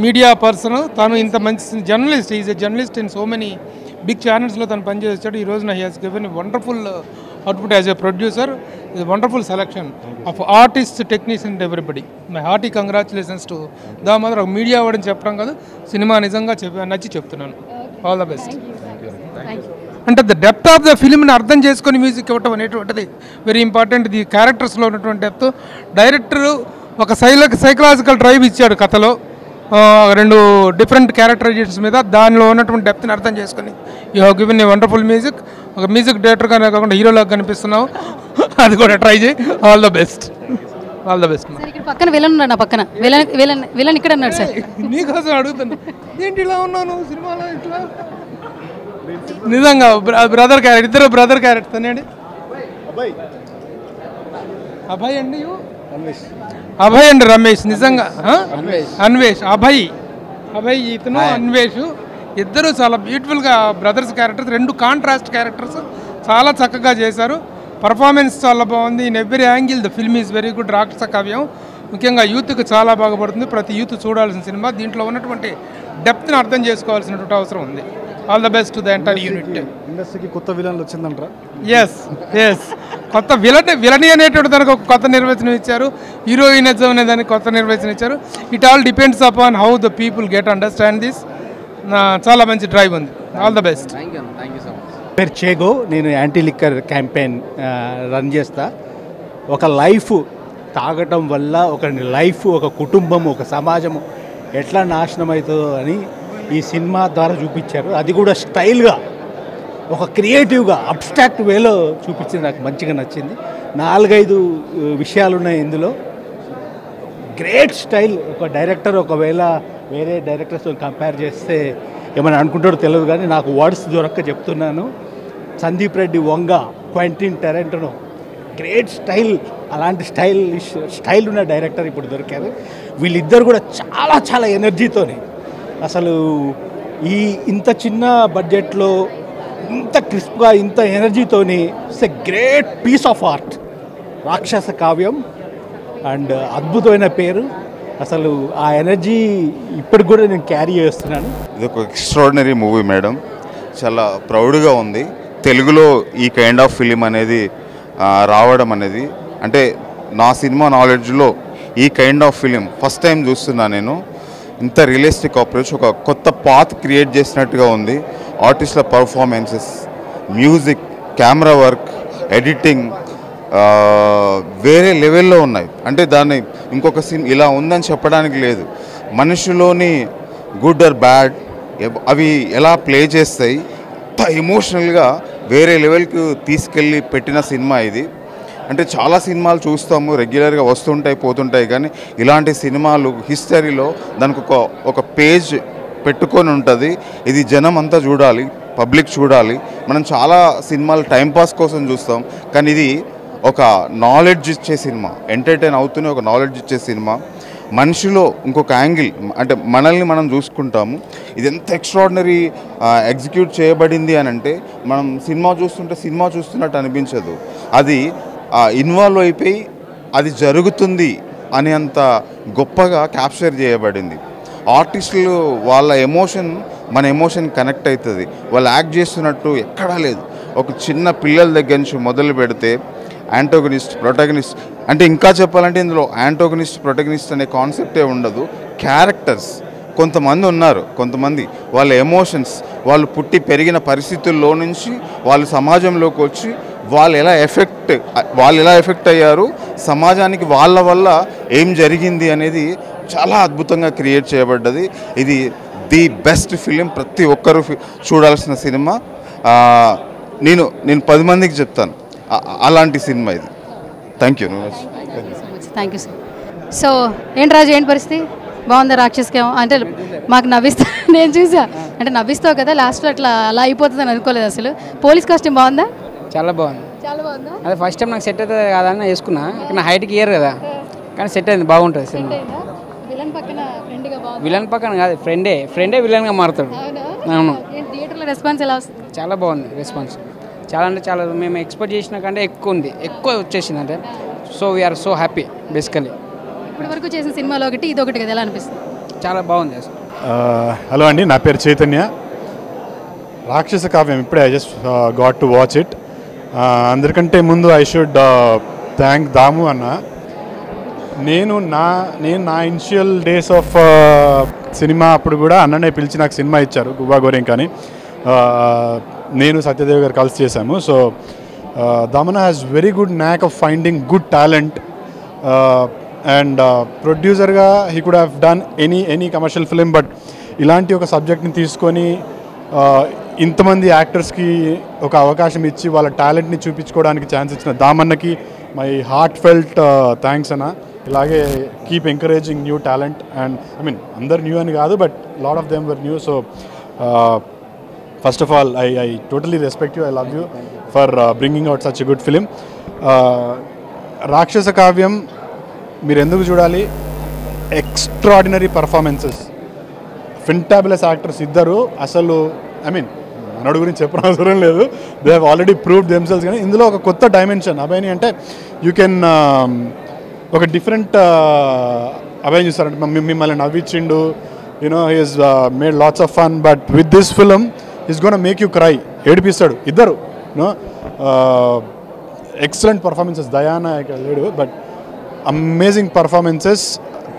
మీడియా పర్సన్. తను ఇంత మంచి journalist, is a journalist in so many big ఛానల్స్లో తను పనిచేసాడు. ఈ రోజున he has given wonderful output as a producer. ఇది wonderful selection of artist, technician and everybody. My hearty congratulations to Damodar. ఒక మీడియా వాడిని చెప్పడం కాదు, సినిమా నిజంగా నచ్చి చెప్తున్నాను. All the best. అంటే ద డెప్త్ ఆఫ్ ద ఫిలింని అర్థం చేసుకొని మ్యూజిక్ ఇవ్వటం అనేటువంటిది వెరీ ఇంపార్టెంట్. ది క్యారెక్టర్స్లో ఉన్నటువంటి డెప్త్. డైరెక్టర్ ఒక సైకలాజికల్ డ్రైవ్ ఇచ్చాడు కథలో, 2 డిఫరెంట్ క్యారెక్టరైజేషన్స్ మీద. దానిలో ఉన్నటువంటి డెప్త్ని అర్థం చేసుకొని you have given a wonderful music. ఒక మ్యూజిక్ డైరెక్టర్గానే కాకుండా హీరోలాగా కనిపిస్తున్నావు, అది కూడా ట్రై చేయి. All the best. All the best. ఇక్కడ పక్కన విలన్ ఉన్నాడు, నా పక్కన విలన్ ఇక్కడ ఉన్నాడు సార్. నీకోసం అడుగుతున్నా, ఏంటి ఇలా ఉన్నాను సినిమాలో ఇట్లా? నిజంగా బ్రదర్ క్యారెక్టర్, ఇద్దరు బ్రదర్ క్యారెక్టర్ అండి. అభయ్ అండి, అభయ్ అండ్ రమేష్. నిజంగా అన్వేష్, అభయ్ ఇతను అన్వేష్, ఇద్దరు చాలా బ్యూటిఫుల్గా బ్రదర్స్ క్యారెక్టర్స్. 2 కాంట్రాస్ట్ క్యారెక్టర్స్ చాలా చక్కగా చేశారు. పర్ఫార్మెన్స్ చాలా బాగుంది. In every angle the film is very good. రాక్షస కావ్యం ముఖ్యంగా యూత్కి చాలా బాగుపడుతుంది. ప్రతి యూత్ చూడాల్సిన సినిమా. దీంట్లో ఉన్నటువంటి డెప్త్ని అర్థం చేసుకోవాల్సినటువంటి అవసరం ఉంది. All the best to the entire unit. ఇండస్ట్రీకి కొత్త విలన్లు వచ్చిందంటారా? ఎస్ కొత్త విలని అనేటువంటి దానికి ఒక కొత్త నిర్వచనం ఇచ్చారు, హీరోయినిజం అనే దానికి కొత్త నిర్వచనం ఇచ్చారు. It all depends upon how the people get understand this. చాలా మంచి డ్రైవ్ ఉంది. All the best. పేరు చేగో, నేను యాంటీ లిక్కర్ క్యాంపెయిన్ రన్ చేస్తా. ఒక లైఫ్ తాగటం వల్ల ఒక లైఫ్, ఒక కుటుంబం, ఒక సమాజము ఎట్లా నాశనం అవుతుందో అని ఈ సినిమా ద్వారా చూపించారు. అది కూడా స్టైల్గా, ఒక క్రియేటివ్గా, అబ్స్ట్రాక్ట్ వేలో చూపించింది. నాకు మంచిగా నచ్చింది. 4-5 విషయాలు ఉన్నాయి ఇందులో. Great style. ఒక డైరెక్టర్ ఒకవేళ వేరే డైరెక్టర్స్తో కంపేర్ చేస్తే ఏమైనా అనుకుంటాడో తెలియదు, కానీ నాకు వర్డ్స్ దొరక్క చెప్తున్నాను. Sandeep Reddy Vanga, Quentin టెరెంటనో, great style. అలాంటి స్టైల్ ఉన్న డైరెక్టర్ ఇప్పుడు దొరికారు. వీళ్ళిద్దరు కూడా చాలా చాలా ఎనర్జీతోనే, అసలు ఇంత చిన్న బడ్జెట్లో ఇంత క్రిస్ప్గా, ఇంత ఎనర్జీతోని it's a great piece of art. Rakshasa Kavyam and అద్భుతమైన పేరు. అసలు ఆ ఎనర్జీ ఇప్పటికి కూడా నేను క్యారీ చేస్తున్నాను. ఇది ఒక ఎక్స్ట్రాడినరీ మూవీ మేడం, చాలా ప్రౌడ్గా ఉంది. తెలుగులో ఈ కైండ్ ఆఫ్ ఫిలిం అనేది రావడం అనేది, అంటే నా సినిమా నాలెడ్జ్లో ఈ kind of film first time చూస్తున్నా నేను. ఇంత రియలిస్టిక్ అప్రోచ్, ఒక కొత్త పాత్ క్రియేట్ చేసినట్టుగా ఉంది. ఆర్టిస్టుల performances, music, camera work, editing వేరే లెవెల్లో ఉన్నాయి. అంటే దాన్ని ఇంకొక సీన్ ఇలా ఉందని చెప్పడానికి లేదు. మనుషులోని గుడ్ ఆర్ బ్యాడ్ అవి ఎలా ప్లే చేస్తాయి, అంత ఎమోషనల్గా వేరే లెవెల్కి తీసుకెళ్ళి పెట్టిన సినిమా ఇది. అంటే చాలా సినిమాలు చూస్తాము, రెగ్యులర్గా వస్తుంటాయి పోతుంటాయి, కానీ ఇలాంటి సినిమాలు హిస్టరీలో దానికి ఒక పేజ్ పెట్టుకొని ఉంటుంది. ఇది జనం అంతా చూడాలి, పబ్లిక్ చూడాలి. మనం చాలా సినిమాలు టైంపాస్ కోసం చూస్తాం, కానీ ఇది ఒక నాలెడ్జ్ ఇచ్చే సినిమా. ఎంటర్టైన్ అవుతూనే ఒక నాలెడ్జ్ ఇచ్చే సినిమా. మనిషిలో ఇంకొక యాంగిల్, అంటే మనల్ని మనం చూసుకుంటాము. ఇది ఎంత ఎక్స్ట్రాడినరీ ఎగ్జిక్యూట్ చేయబడింది అని అంటే, మనం సినిమా చూస్తుంటే సినిమా చూస్తున్నట్టు అనిపించదు. అది ఇన్వాల్వ్ అయిపోయి అది జరుగుతుంది అనేంత గొప్పగా క్యాప్చర్ చేయబడింది. ఆర్టిస్టులు వాళ్ళ ఎమోషన్ మన ఎమోషన్ కనెక్ట్ అవుతుంది. వాళ్ళు యాక్ట్ చేస్తున్నట్టు ఎక్కడా లేదు. ఒక చిన్న పిల్లల దగ్గర నుంచి మొదలు పెడితే యాంటోగనిస్ట్, ప్రొటగనిస్ట్, అంటే ఇంకా చెప్పాలంటే ఇందులో యాంటోగనిస్ట్, ప్రొటగనిస్ట్ అనే కాన్సెప్టే ఉండదు. క్యారెక్టర్స్ కొంతమంది ఉన్నారు, కొంతమంది వాళ్ళ ఎమోషన్స్, వాళ్ళు పుట్టి పెరిగిన పరిస్థితుల్లో నుంచి వాళ్ళు సమాజంలోకి వచ్చి వాళ్ళు ఎలా ఎఫెక్ట్ అయ్యారు, సమాజానికి వాళ్ళ వల్ల ఏం జరిగింది అనేది చాలా అద్భుతంగా క్రియేట్ చేయబడ్డది. ఇది ది బెస్ట్ ఫిలిం, ప్రతి ఒక్కరూ చూడాల్సిన సినిమా. నేను 10 మందికి చెప్తాను అలాంటి సినిమా ఇది. Thank you. Thank you sir. So ఏంటి రాజు, ఏంటి పరిస్థితి? బాగుందా రాక్షస్కేమో? అంటే మాకు నవ్విస్తా, నేను చూసా, అంటే నవ్విస్తావు కదా లాస్ట్లో, అలా అయిపోతుందని అనుకోలేదు అసలు. పోలీస్ కాస్ట్యూమ్ బాగుందా? చాలా బాగుంది. చాలా బాగుందా? అదే ఫస్ట్ టైం నాకు సెట్ అవుతుంది కాదని వేసుకున్నా, నా హైట్కి ఇయర్ కదా, కానీ సెట్ అయింది, బాగుంటుంది సినిమా. విలన్ పక్కన కాదు, ఫ్రెండే విలన్గా మారుతాడు. అవును. థియేటర్లో రెస్పాన్స్ ఎలా వస్తుంది? చాలా బాగుంది రెస్పాన్స్. చాలా అంటే చాలా, మేము ఎక్స్పెక్ట్ చేసిన కంటే ఎక్కువ వచ్చేసింది. అంటే so we are so happy basically. ఇప్పటివరకు చేసిన సినిమాలో ఒకటి ఇదొకటి కదా, ఎలా అనిపిస్తుంది? చాలా బాగుంది అసలు. హలో అండి, నా పేరు చైతన్య. రాక్షస కావ్యం ఇప్పుడే I just got to watch it. అందరికంటే ముందు ఐ షుడ్ థ్యాంక్ దాము అన్న. నేను నా ఇనిషియల్ డేస్ ఆఫ్ సినిమా అప్పుడు కూడా అన్ననే పిలిచి నాకు సినిమా ఇచ్చారు, గువ్వా గోరింక అని. నేను సత్యదేవ్ గారు కలిసి చేశాము. So Damana has very good knack of finding good talent, and ప్రొడ్యూసర్గా he could have done any commercial film, but ఇలాంటి ఒక సబ్జెక్ట్ని తీసుకొని ఇంతమంది యాక్టర్స్కి ఒక అవకాశం ఇచ్చి వాళ్ళ టాలెంట్ని చూపించుకోవడానికి ఛాన్స్ ఇచ్చిన దామన్నకి మై హార్ట్ ఫెల్ట్ థ్యాంక్స్ అన్న. ఇలాగే keep encouraging new talent, and I mean అందరు న్యూ అని కాదు, but lot of them were new. So first of all I totally respect you, I love you for bringing out such a good film. రాక్షస కావ్యం మీరు ఎందుకు చూడాలి? ఎక్స్ట్రాడినరీ పర్ఫార్మెన్సెస్, ఫెంటాబులస్ యాక్టర్స్ ఇద్దరు. అసలు ఐ మీన్ మనోడి గురించి చెప్పడం అవసరం లేదు, they have already proved themselves. కానీ ఇందులో ఒక కొత్త డైమెన్షన్ అభయని అంటే యూ కెన్ ఒక డిఫరెంట్ అభయం చూస్తారంటే మిమ్మల్ని నవ్విచ్చిండు, you know he's made lots of fun, but with this film is gonna make you cry, ఏడిపిస్తాడు ఇద్దరు. You know excellent performances. దయానా ఇక్కడ లేడు, but amazing performances.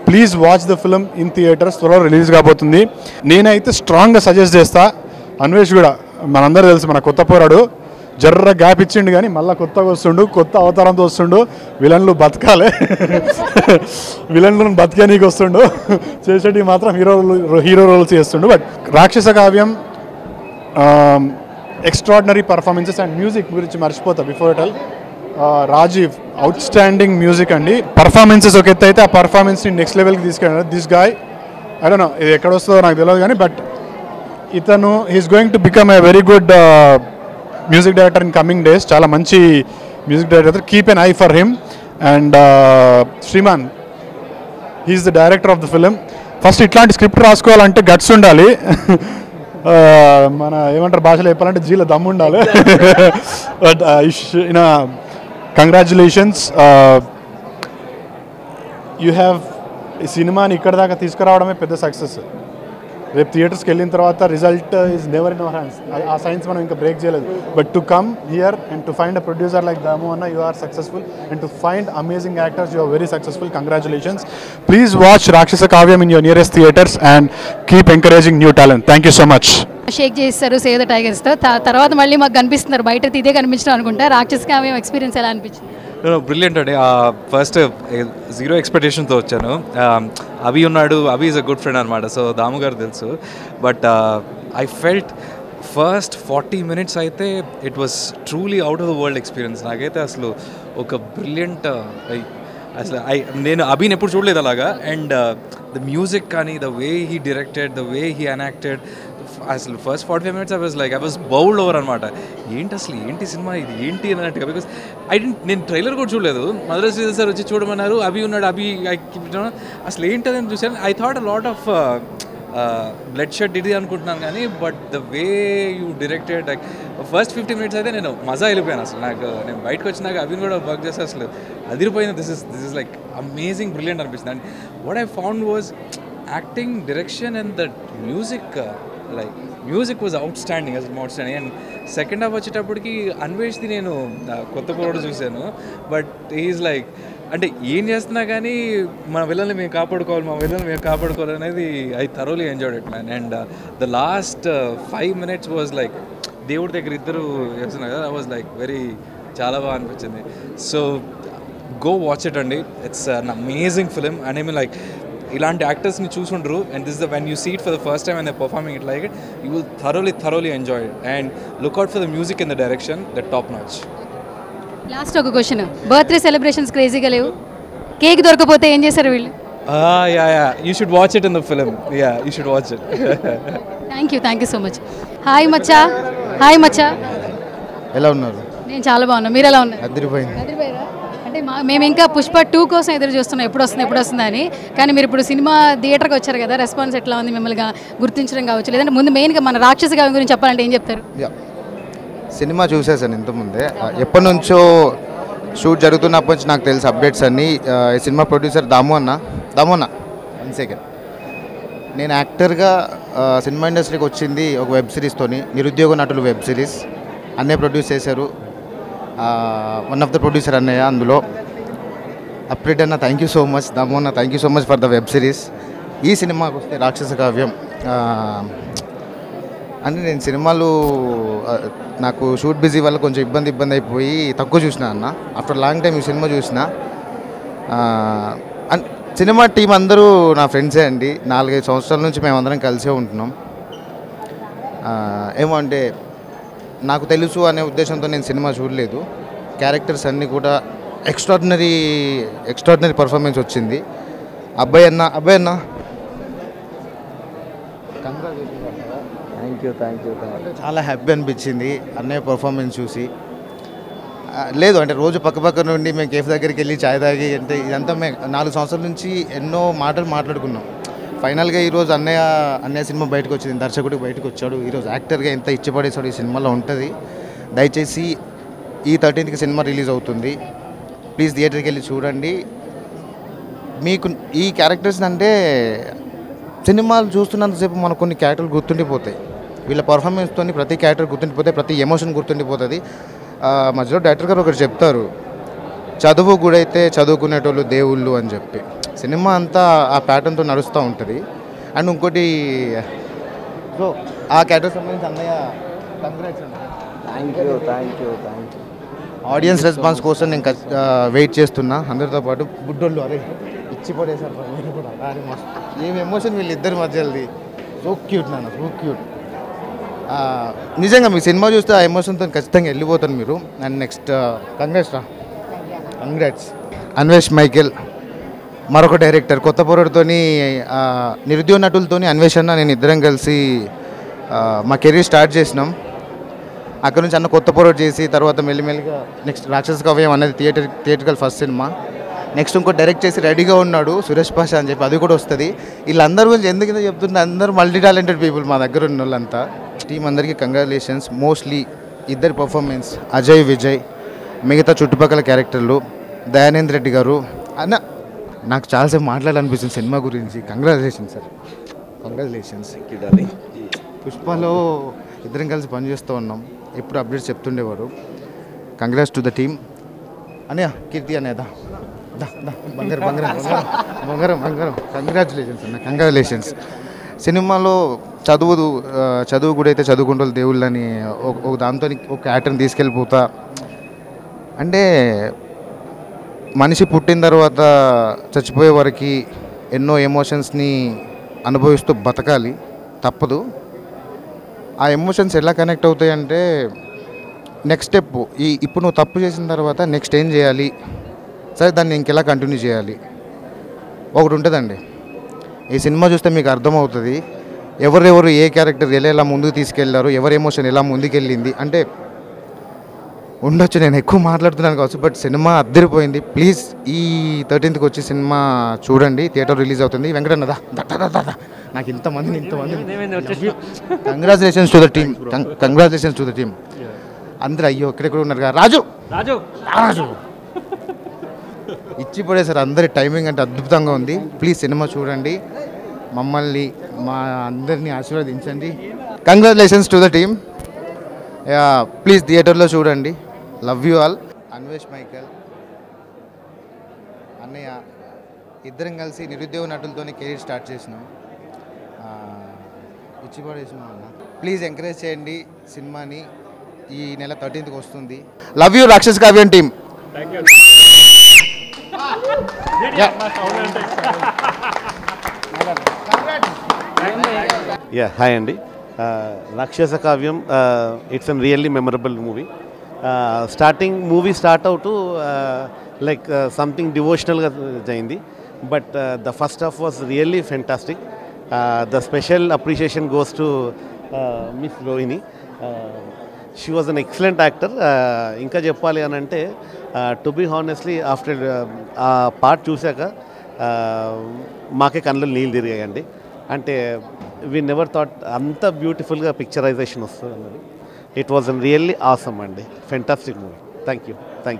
Please watch the film in theatres, త్వరలో రిలీజ్ కాబోతుంది. నేనైతే స్ట్రాంగ్గా సజెస్ట్ చేస్తా. అన్వేష్ కూడా మనందరూ తెలుసు, మన కొత్త పోరాడు, జర్ర గ్యాప్ ఇచ్చిండు కానీ మళ్ళీ కొత్తగా వస్తుండు, కొత్త అవతారంతో వస్తుండు. విలన్లు బతకాలి, విలన్లను బతకనీకి వస్తుండు, చేసేటివి మాత్రం హీరో రోల్స్ చేస్తుండు. బట్ రాక్షస కావ్యం ఎక్స్ట్రాడినరీ పర్ఫార్మెన్సెస్ అండ్ మ్యూజిక్ గురించి మర్చిపోతా before tell. Rajeev outstanding music అండి. పర్ఫార్మెన్సెస్ ఒక ఎత్తు అయితే ఆ పర్ఫార్మెన్స్ని నెక్స్ట్ లెవెల్కి తీసుకెళ్ళారు. This guy I don't know ఇది ఎక్కడ వస్తుందో నాకు తెలియదు కానీ, బట్ ఇతను he's going to become a very good music director in coming days. చాలా మంచి music director. Keep an eye for him. And Sriman, he's the director of the film. First ఇట్లాంటి స్క్రిప్ట్ రాసుకోవాలంటే గట్స్ ఉండాలి, మన ఏమంటారు భాషలో చెప్పాలంటే జీలో దమ్ము ఉండాలి. బట్ కంగ్రాచులేషన్స్, యూ హ్యావ్ ఈ సినిమాని ఇక్కడ దాకా తీసుకురావడమే పెద్ద సక్సెస్. రేపు థియేటర్స్కి వెళ్ళిన తర్వాత result is never in our hands. ఆ సైన్స్ మనం ఇంకా బ్రేక్ చేయలేదు. But to come here and to find a producer like Damu అన్న, you are successful. And to find amazing actors, you are very successful. Congratulations. Please watch Rakshasa Kavyam in your nearest theatres and keep encouraging new talent. Thank you so much. Shake చేస్తారు సేవ్ ద టైగర్స్తో, తర్వాత మళ్ళీ మాకు కనిపిస్తున్నారు బయట, ఇదే కనిపించడం అనుకుంటా. రాక్షస కావ్యం ఎక్స్పీరియన్స్ ఎలా అనిపించింది? బ్రిలియంట్ అండి. ఫస్ట్ జీరో ఎక్స్పెక్టేషన్తో వచ్చాను. అభి ఉన్నాడు, అభి ఈజ్ అ గుడ్ ఫ్రెండ్ అనమాట, సో దాము గారు తెలుసు. But I felt first 40 minutes అయితే it was truly out of the world experience. నాకైతే అసలు ఒక బ్రిలియంట్, అసలు నేను అభిని ఎప్పుడు చూడలేదు అలాగా. అండ్ ద మ్యూజిక్ కానీ, the way he directed, the way he enacted, అసలు first 45 minutes I was bowled over అనమాట. ఏంటి అసలు ఏంటి సినిమా ఇది ఏంటి అన్నట్టుగా. బికాస్ నేను ట్రైలర్ కూడా చూడలేదు. మధుర శ్రీధర్ సార్ వచ్చి చూడమన్నారు, అభి ఉన్నాడు, అభి అసలు ఏంటని చూసాను. I thought a lot of blood shed ఇది అనుకుంటున్నాను కానీ, but the way you directed, like first 50 minutes అయితే నేను మజా వెళ్ళిపోయాను. అసలు నేను బయటకు వచ్చినాక అభిని కూడా వర్క్ చేస్తే అసలు అదిరిపోయింది. This is like amazing, brilliant అనిపిస్తుంది. And what I found was acting, direction and the music. Like music was outstanding, outstanding. And second half వచ్చేటప్పటికి అన్వేష్ది నేను కొత్త పోరాడు చూశాను. బట్ ఈజ్ లైక్, అంటే ఏం చేస్తున్నా కానీ మన విలన్ని మేము కాపాడుకోవాలి అనేది I thoroughly enjoyed it man. And the last 5 minutes was like దేవుడి దగ్గర ఇద్దరు చేస్తున్నారు కదా, ఐ వాజ్ లైక్ చాలా బాగా అనిపించింది. సో గో వాచ్ ఇట్ అండి. It's an amazing film. And I mean like ఇలాంటి యాక్టర్స్ని చూసుండ్రు. And this when you see it for the first time and they performing it like it, you will thoroughly enjoy it. And look out for the music and the direction, the top notch. Last ఒక క్వశ్చన్, బర్త్డే సెలబ్రేషన్స్ క్రేజీగా లేవు, కేక్ దొరకపోతే ఏం చేశారు వీళ్ళు? You should watch it in the film. You should watch it. Thank you so much. Hi మచ్చా, ఎలా ఉన్నారు? నేను చాలా బాగున్నాను, మీరు ఎలా ఉన్నారు? అదిరిపోయింది. అంటే మేము ఇంకా పుష్ప 2 కోసం ఎదురు చూస్తున్నాం, ఎప్పుడు వస్తుందా అని. కానీ మీరు ఇప్పుడు సినిమా థియేటర్కి వచ్చారు కదా, రెస్పాన్స్ ఎట్లా ఉంది? మిమ్మల్ని గుర్తించడం కావచ్చు, లేదంటే ముందు మెయిన్గా మన రాక్షస కావ్యం గురించి చెప్పాలంటే ఏం చెప్తారు? సినిమా చూసేసాను ఇంతకుముందే, ఎప్పటి నుంచో షూట్ జరుగుతున్నప్పటి నుంచి నాకు తెలుసు అప్డేట్స్ అన్నీ. ఈ సినిమా ప్రొడ్యూసర్ దాము అన్న 1 సెకండ్. నేను యాక్టర్గా సినిమా ఇండస్ట్రీకి వచ్చింది ఒక వెబ్ సిరీస్తోని, నిరుద్యోగ నటులు వెబ్ సిరీస్. అన్నయ్య ప్రొడ్యూస్ చేశారు, వన్ ఆఫ్ ద ప్రొడ్యూసర్ అన్నయ్య అందులో. అప్డేట్ అన్న థ్యాంక్ యూ సో మచ్. దాము అన్న thank you so much for the web series. ఈ సినిమాకి వస్తే రాక్షస కావ్యం అంటే నేను సినిమాలు నాకు షూట్ బిజీ వల్ల కొంచెం ఇబ్బంది అయిపోయి తక్కువ చూసిన అన్న. ఆఫ్టర్ లాంగ్ టైం ఈ సినిమా చూసిన. సినిమా టీం అందరూ నా ఫ్రెండ్సే అండి. 4-5 సంవత్సరాల నుంచి మేమందరం కలిసే ఉంటున్నాం. ఏమో అంటే నాకు తెలుసు అనే ఉద్దేశంతో నేను సినిమా చూడలేదు. క్యారెక్టర్స్ అన్నీ కూడా ఎక్స్ట్రాడినరీ పర్ఫార్మెన్స్ వచ్చింది. అబ్బాయి అన్న థ్యాంక్ యూ. చాలా హ్యాపీ అనిపించింది అన్నయ్య పర్ఫార్మెన్స్ చూసి. లేదు అంటే రోజు పక్క నుండి మేము కేఫ్ దగ్గరికి వెళ్ళి ఛాయ్ తాగి, అంటే ఇదంతా మేము 4 సంవత్సరాల నుంచి ఎన్నో మాటలు మాట్లాడుకున్నాం. ఫైనల్గా ఈరోజు అన్నయ్య సినిమా బయటకు వచ్చింది, దర్శకుడికి బయటకు వచ్చాడు. ఈరోజు యాక్టర్గా ఎంత ఇచ్చిపడేసాడు ఈ సినిమాలో ఉంటుంది. దయచేసి ఈ 13th సినిమా రిలీజ్ అవుతుంది, ప్లీజ్ థియేటర్కి వెళ్ళి చూడండి. మీకు ఈ క్యారెక్టర్స్ అంటే సినిమాలు చూస్తున్నంతసేపు మనకు కొన్ని క్యారెక్టర్లు గుర్తుండిపోతాయి. వీళ్ళ పర్ఫార్మెన్స్తో ప్రతి క్యారెక్టర్ గుర్తుండిపోతాయి, ప్రతి ఎమోషన్ గుర్తుండిపోతుంది. మధ్యలో డైరెక్టర్ గారు ఒకటి చెప్తారు, చదువు గుడైతే చదువుకునేటోళ్ళు దేవుళ్ళు అని చెప్పి. సినిమా అంతా ఆ ప్యాటర్న్తో నడుస్తూ ఉంటుంది. అండ్ ఇంకోటి సో ఆ క్యారెక్టర్ సంబంధించి అన్నయ్య కంగ్రాట్స్ అన్న. Thank you. ఆడియన్స్ రెస్పాన్స్ కోసం నేను వెయిట్ చేస్తున్నా అందరితో పాటు. బుడ్డోళ్ళు అరే ఇచ్చి పడేసారు కూడా ఏం ఎమోషన్ వీళ్ళిద్దరి మధ్యది. సో క్యూట్ నాన్న, సో క్యూట్. నిజంగా మీ సినిమా చూస్తే ఆ ఎమోషన్తో ఖచ్చితంగా వెళ్ళిపోతాను మీరు. And next congrats Anvesh Michael, మరొక డైరెక్టర్. కొత్త పోరాడుతోని నిరుద్యోగ నటులతోని అన్వేషణ నేను ఇద్దరం కలిసి మా కెరీర్ స్టార్ట్ చేసినాం. అక్కడ నుంచి అన్న కొత్త పోరాడు చేసి తర్వాత మెల్లిమెల్లిగా నెక్స్ట్ రాక్షస కవ్యం అనేది థియేటర్కల్ ఫస్ట్ సినిమా. నెక్స్ట్ ఇంకో డైరెక్ట్ చేసి రెడీగా ఉన్నాడు సురేష్ పాషా అని చెప్పి, అది కూడా వస్తుంది. వీళ్ళందరి గురించి ఎందుకు చెప్తుంటే అందరూ మల్టీ టాలెంటెడ్ పీపుల్ మా దగ్గర ఉన్న వాళ్ళంతా. టీం అందరికీ కంగ్రాచులేషన్స్. మోస్ట్లీ ఇద్దరి పర్ఫార్మెన్స్, అజయ్ విజయ్, మిగతా చుట్టుపక్కల క్యారెక్టర్లు, దయానంద్ రెడ్డి గారు అన్న నాకు చాలాసేపు మాట్లాడాలనిపిస్తుంది సినిమా గురించి. Congratulations sir, congratulations. పుష్పలో ఇద్దరం కలిసి పనిచేస్తూ ఉన్నాం, ఎప్పుడు అప్డేట్స్ చెప్తుండేవారు. Congrats to the team. అన్నయ్య కీర్తి అనేదా బంగారం కంగ్రాచులేషన్స్ అన్న, కంగ్రాచులేషన్స్. సినిమాలో చదువు కూడా అయితే చదువుకుంటూ దేవుళ్ళని ఒక దాంతో ఒక యాక్టర్ని తీసుకెళ్ళిపోతా. అంటే మనిషి పుట్టిన తర్వాత చచ్చిపోయే వరకు ఎన్నో ఎమోషన్స్ని అనుభవిస్తూ బతకాలి, తప్పదు. ఆ ఎమోషన్స్ ఎలా కనెక్ట్ అవుతాయి అంటే నెక్స్ట్ స్టెప్, ఇప్పుడు నువ్వు తప్పు చేసిన తర్వాత నెక్స్ట్ ఏం చేయాలి, సరే దాన్ని ఇంకెలా కంటిన్యూ చేయాలి, ఒకటి ఉంటుందండి. ఈ సినిమా చూస్తే మీకు అర్థమవుతుంది ఎవరెవరు ఏ క్యారెక్టర్ ఎలా ముందుకు తీసుకెళ్లారు, ఎవరి ఎమోషన్ ఎలా ముందుకెళ్ళింది. అంటే ఉండొచ్చు నేను ఎక్కువ మాట్లాడుతున్నాను కావచ్చు, బట్ సినిమా అద్దరిపోయింది. ప్లీజ్ ఈ 13th వచ్చి సినిమా చూడండి, థియేటర్ రిలీజ్ అవుతుంది. వెంకటన్న నాకు ఇంతమంది congratulations to the team, congratulations to the team. అందరూ అయ్యో ఎక్కడెక్కడ ఉన్నారు కదా, రాజు ఇచ్చి పడేసారు. అందరి టైమింగ్ అంటే అద్భుతంగా ఉంది. ప్లీజ్ సినిమా చూడండి, మమ్మల్ని మా అందరినీ ఆశీర్వదించండి. Congratulations to the team. Please థియేటర్లో చూడండి. Love you all. Anvesh Michael అన్నయ్య ఇద్దరం కలిసి నిరుద్యోగ నటులతోనే కెరీర్ స్టార్ట్ చేసినాం, ఇచ్చిపడేసినాం అన్న. ప్లీజ్ ఎంకరేజ్ చేయండి సినిమాని. ఈ నెల 13th వస్తుంది. లవ్ యూ రాక్షస కావ్యం టీమ్. హాయ్ అండి. రాక్షస కావ్యం it's an really memorable movie. Starting movie start అవుతూ లైక్ సంథింగ్ డివోషనల్గా అయింది, but the first half was really fantastic. The special appreciation goes to miss Rohini. She was an excellent actor. ఇంకా చెప్పాలి అని అంటే టు బీ హానెస్ట్లీ ఆఫ్టర్ ఆ పార్ట్ చూశాక మాకే కళ్ళలో నీళ్ళు తిరిగాయండి. అంటే వీ నెవర్ థాట్ అంత బ్యూటిఫుల్గా పిక్చరైజేషన్ వస్తుంది అన్నది. It was an really awesome అండి, fantastic movie. Thank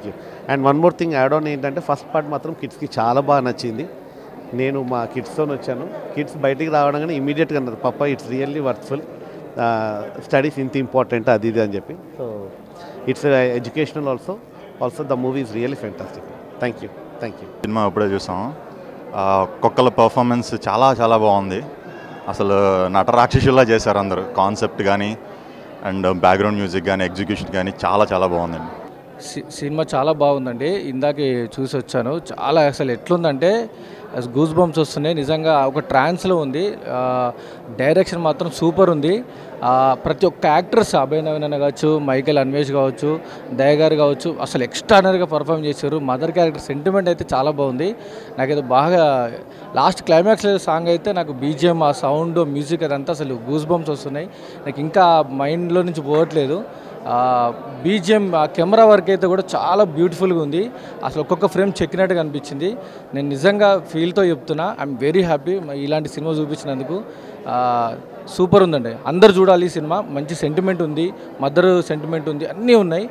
you. And one more thing add on ఏంటంటే ఫస్ట్ పార్ట్ మాత్రం కిడ్స్కి చాలా బాగా నచ్చింది. నేను మా కిడ్స్తో వచ్చాను, కిడ్స్ బయటికి రావడంగానే ఇమీడియట్గా అన్నారు పప్పా ఇట్స్ రియల్లీ వర్త్ఫుల్, స్టడీస్ ఇంత ఇంపార్టెంట్ అది ఇది అని చెప్పి. So it's educational also the movie is really fantastic. Thank you. Cinema ఇప్పుడే చూసాము. ఒక్కొక్కళ్ళ పర్ఫార్మెన్స్ చాలా చాలా బాగుంది. అసలు నటరాక్షసుల్లా చేశారు అందరూ. కాన్సెప్ట్ కానీ అండ్ బ్యాక్గ్రౌండ్ మ్యూజిక్ కానీ ఎగ్జిక్యూషన్ కానీ చాలా చాలా బాగుందండి. సినిమా చాలా బాగుందండి. ఇందాకే చూసి వచ్చాను. చాలా అసలు ఎట్లుందంటే గూస్ బంప్స్ వస్తున్నాయి. నిజంగా ఒక ట్రాన్స్లో ఉంది. డైరెక్షన్ మాత్రం సూపర్ ఉంది. ప్రతి ఒక్క యాక్టర్స్ అభయ్ నవీన్ కావచ్చు, మైకేల్ అన్వేష్ కావచ్చు, దయగారు కావచ్చు, అసలు ఎక్స్ట్రానరీగా పర్ఫామ్ చేశారు. మదర్ క్యారెక్టర్ సెంటిమెంట్ అయితే చాలా బాగుంది. నాకైతే బాగా లాస్ట్ క్లైమాక్స్ సాంగ్ అయితే నాకు బీజిఎం, ఆ సౌండ్, మ్యూజిక్ అదంతా అసలు గూస్ బంప్స్ వస్తున్నాయి. నాకు ఇంకా మైండ్లో నుంచి పోవట్లేదు. బీజిఎం, ఆ కెమెరా వర్క్ అయితే కూడా చాలా బ్యూటిఫుల్గా ఉంది. అసలు ఒక్కొక్క ఫ్రేమ్ చెక్కినట్టుగా అనిపించింది. నేను నిజంగా ఫీల్తో చెప్తున్నా, ఐఎమ్ వెరీ హ్యాపీ ఇలాంటి సినిమా చూపించినందుకు. సూపర్ ఉందండి, అందరు చూడాలి ఈ సినిమా. మంచి సెంటిమెంట్ ఉంది, మదర్ సెంటిమెంట్ ఉంది, అన్నీ ఉన్నాయి.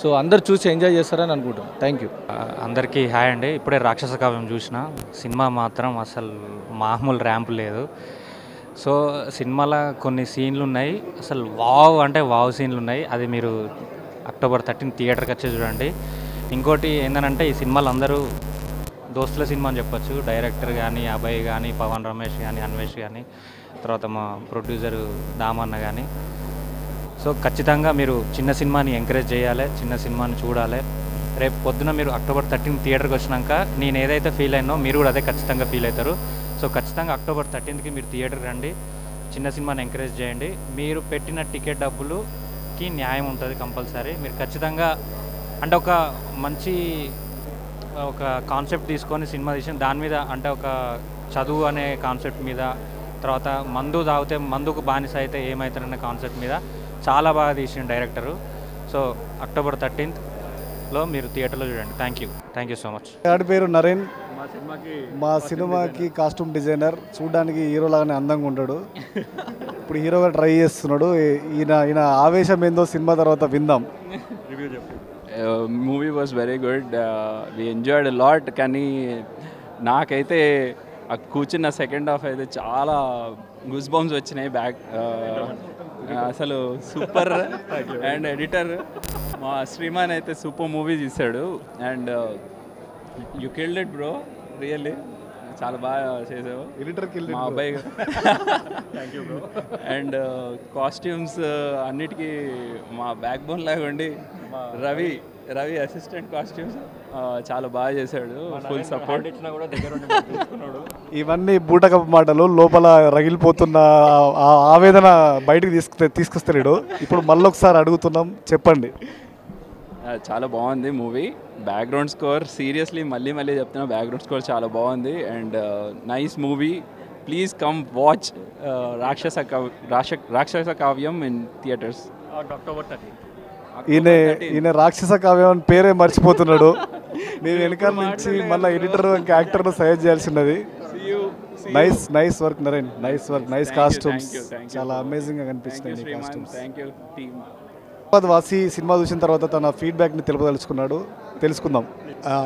సో అందరు చూసి ఎంజాయ్ చేస్తారని అనుకుంటున్నాను. Thank you. అందరికీ హాయ్ అండి. ఇప్పుడే రాక్షస కావ్యం చూసిన. సినిమా మాత్రం అసలు మామూలు ర్యాంప్ లేదు. సో సినిమాలో కొన్ని సీన్లు ఉన్నాయి, అసలు వావ్ అంటే వావ్ సీన్లు ఉన్నాయి. అది మీరు అక్టోబర్ 13 థియేటర్కి వచ్చి చూడండి. ఇంకోటి ఏంటంటే ఈ సినిమాలు అందరూ దోస్తుల సినిమా అని చెప్పొచ్చు. డైరెక్టర్ కానీ, అభయ్ కానీ, పవన్ రమేష్ కానీ, అన్వేష్ కానీ, తర్వాత మా ప్రొడ్యూసర్ దామన్న కానీ. సో ఖచ్చితంగా మీరు చిన్న సినిమాని ఎంకరేజ్ చేయాలి, చిన్న సినిమాని చూడాలి. రేపు పొద్దున మీరు అక్టోబర్ 13 థియేటర్కి వచ్చినాక నేను ఏదైతే ఫీల్ అయినో మీరు కూడా అదే ఖచ్చితంగా ఫీల్ అవుతారు. సో ఖచ్చితంగా అక్టోబర్ 13కి మీరు థియేటర్కి రండి, చిన్న సినిమాని ఎంకరేజ్ చేయండి. మీరు పెట్టిన టికెట్ డబ్బులుకి న్యాయం ఉంటుంది కంపల్సరీ. మీరు ఖచ్చితంగా అంటే ఒక మంచి ఒక కాన్సెప్ట్ తీసుకొని సినిమా తీసిన దాని మీద, అంటే ఒక చదువు అనే కాన్సెప్ట్ మీద, తర్వాత మందు తాగితే మందుకు బానిస అయితే ఏమవుతారనే కాన్సెప్ట్ మీద చాలా బాగా తీసిన డైరెక్టరు. సో అక్టోబర్ 13లో మీరు థియేటర్లో చూడండి. Thank you so much. గాడి పేరు నరేన్. మా సినిమాకి కాస్ట్యూమ్ డిజైనర్. చూడడానికి హీరో లాగానే అందంగా ఉంటాడు. ఇప్పుడు హీరోగా ట్రై చేస్తున్నాడు. ఈయన ఆవేశం ఏందో సినిమా తర్వాత విందాం. Movie was very good, we enjoyed lot. కానీ నాకైతే కూర్చున్న సెకండ్ హాఫ్ అయితే చాలా గూస్ బంప్స్ వచ్చినాయి. అసలు సూపర్. అండ్ ఎడిటర్ మా శ్రీమాన్ అయితే సూపర్ మూవీ తీశాడు. And you killed it bro, really చాలా బాగా చేసావు. మా అబ్బాయి. అండ్ కాస్ట్యూమ్స్ అన్నిటికీ మా బ్యాక్ బోన్ లాగా ఉండి రవి అసిస్టెంట్ కాస్ట్యూమ్స్ చాలా బాగా చేశాడు. Full support. ఇవన్నీ బూటకపు మాటలు. లోపల రగిలిపోతున్న ఆవేదన బయటకు తీసుకొస్తాడు. ఇప్పుడు మళ్ళొకసారి అడుగుతున్నాం, చెప్పండి. చాలా బాగుంది మూవీ. బ్యాక్గ్రౌండ్ స్కోర్ సీరియస్లీ మళ్ళీ చెప్తున్నా, బ్యాక్గ్రౌండ్ స్కోర్ చాలా బాగుంది. And nice movie. Please come watch Rakshasa Kavyam in theatres. October 13. ఈయన రాక్షస కావ్యం అని పేరే మర్చిపోతున్నాడు. నేను వెనకాల నుంచి మళ్ళీ ఎడిటర్ ఇంకా యాక్టర్ను సజెస్ట్ చేయాల్సినది. Nice work Naren, nice work, nice costumes, చాలా అమేజింగ్గా కనిపిస్తున్నాయి కాస్ట్యూమ్స్. వాసి సినిమా చూసిన తర్వాత తన ఫీడ్బ్యాక్ని తెలుసుకుందాం.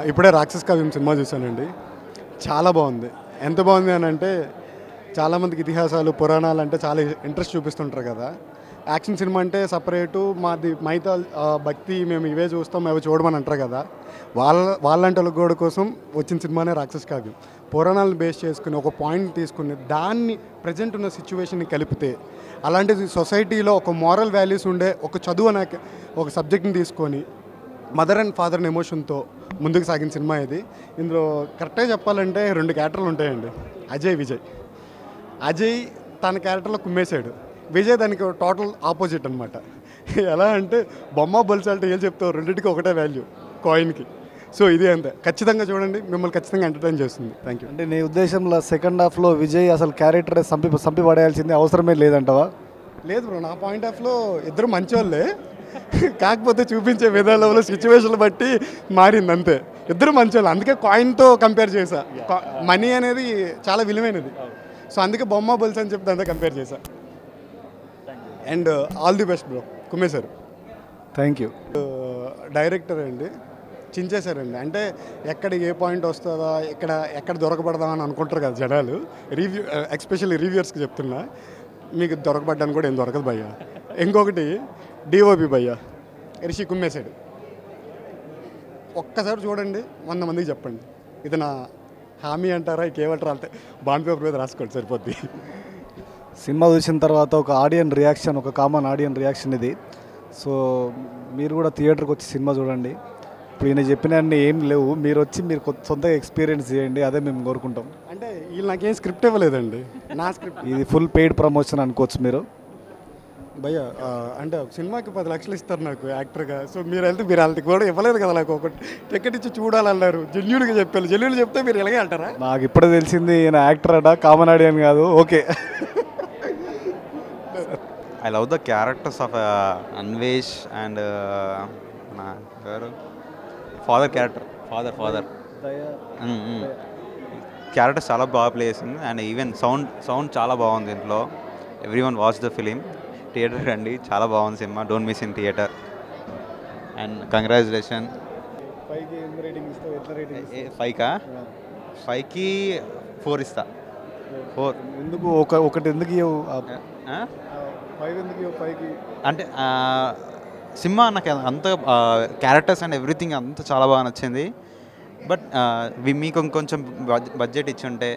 ఇప్పుడే రాక్షస కావ్యం సినిమా చూశానండి. చాలా బాగుంది. ఎంత బాగుంది అని అంటే, చాలామందికి ఇతిహాసాలు పురాణాలు అంటే చాలా ఇంట్రెస్ట్ చూపిస్తుంటారు కదా. యాక్షన్ సినిమా అంటే సపరేటు, మాది మైతా భక్తి, మేము ఇవే చూస్తాం అవి చూడమని అంటారు కదా. వాళ్ళంటి గోడ కోసం వచ్చిన సినిమానే రాక్షస కావ్యం. పురాణాలను బేస్ చేసుకుని ఒక పాయింట్ తీసుకుని దాన్ని ప్రజెంట్ ఉన్న సిచ్యువేషన్ని కలిపితే, అలాంటి సొసైటీలో ఒక మోరల్ వాల్యూస్ ఉండే ఒక చదువు అనే ఒక సబ్జెక్ట్ని తీసుకొని మదర్ అండ్ ఫాదర్ని ఎమోషన్తో ముందుకు సాగిన సినిమా ఇది. ఇందులో కరెక్ట్గా చెప్పాలంటే 2 క్యారెక్టర్లు ఉంటాయండి. విజయ్ తన క్యారెక్టర్లో కుమ్మేశాడు. విజయ్ దానికి టోటల్ ఆపోజిట్ అనమాట. ఎలా అంటే బొమ్మ బొలిసాలంటే ఏం చెప్తావు, రెండింటికి ఒకటే వాల్యూ కాయిన్కి. సో ఇది అంతే. ఖచ్చితంగా చూడండి, మిమ్మల్ని ఖచ్చితంగా ఎంటర్టైన్ చేస్తుంది. Thank you. అంటే నీ ఉద్దేశంలో సెకండ్ హాఫ్లో విజయ్ అసలు క్యారెక్టర్ సంపి పడేయాల్సింది అవసరమే లేదంటవా? లేదు బ్రో, నా పాయింట్ ఆఫ్లో ఇద్దరు మంచోళ్ళే, కాకపోతే చూపించే విధానంలో సిచ్యువేషన్లు బట్టి మారింది అంతే. ఇద్దరు మంచోళ్ళు, అందుకే కాయిన్తో కంపేర్ చేశా. మనీ అనేది చాలా విలువైనది, సో అందుకే బొమ్మ బొల్స్ అని చెప్పి అంతా కంపేర్ చేశా. And all the best bro, కుమ్మేశారు. Thank you. డైరెక్టర్ అండి చించేశారండి. అంటే ఎక్కడ ఏ పాయింట్ వస్తుందా, ఎక్కడ దొరకబడదా అని అనుకుంటారు కదా జనాలు. ఎస్పెషల్లీ రివ్యూవర్స్కి చెప్తున్నా, మీకు దొరకబడ్డానికి కూడా ఏం దొరకదు భయ్యా. ఇంకొకటి డిఓపి భయ్యా రిషి కుమ్మేశాడు. ఒక్కసారి చూడండి, 100 మందికి చెప్పండి. ఇది నా హామీ అంటారా, ఇంకేమంటారా అంటే బాండ్ పేపర్ మీద రాసుకోండి, సరిపోద్ది. సినిమా చూసిన తర్వాత ఒక ఆడియన్ రియాక్షన్, ఒక కామన్ ఆడియన్ రియాక్షన్ ఇది. సో మీరు కూడా థియేటర్కి వచ్చి సినిమా చూడండి. ఇప్పుడు ఈయన చెప్పినవన్నీ ఏం లేవు, మీరు వచ్చి మీరు సొంతగా ఎక్స్పీరియన్స్ చేయండి, అదే మేము కోరుకుంటాం. అంటే వీళ్ళు నాకేం స్క్రిప్ట్ ఇవ్వలేదండి, నా స్క్రిప్ట్. ఇది ఫుల్ పెయిడ్ ప్రమోషన్ అనుకోవచ్చు మీరు. భయ్యా అంటే సినిమాకి 10 లక్షలు ఇస్తారు నాకు యాక్టర్గా. సో మీరు వెళ్తే మీరు వాళ్ళకి కూడా ఇవ్వలేదు కదా, నాకు ఒకటి టికెట్ ఇచ్చి చూడాలన్నారు. జెన్యూన్గా చెప్పారు. జెన్యూన్గా చెప్తే మీరు ఎలాగే అంటారా? నాకు ఇప్పుడే తెలిసింది ఈయన యాక్టర్ అట, కామన్ ఆడియన్ కాదు. Okay. I love the characters of Anvesh and father character. Father. Characters చాలా బాగా ప్లే చేసింది. అండ్ ఈవెన్ సౌండ్ చాలా బాగుంది ఇంట్లో. Everyone watch the film. Theatre రండి, చాలా బాగుంది cinema. Don't miss in theatre. And congratulation. 5కి 4 ఇస్తా. 4 ఎందుకు? ఒకటి ఎందుకు? 5 ఎందుకు? 5కి అంటే సినిమా నాకు అంత క్యారెక్టర్స్ అండ్ ఎవ్రీథింగ్ అంతా చాలా బాగా నచ్చింది. బట్ మీకు ఇంకొంచెం బడ్జెట్ ఇచ్చుంటే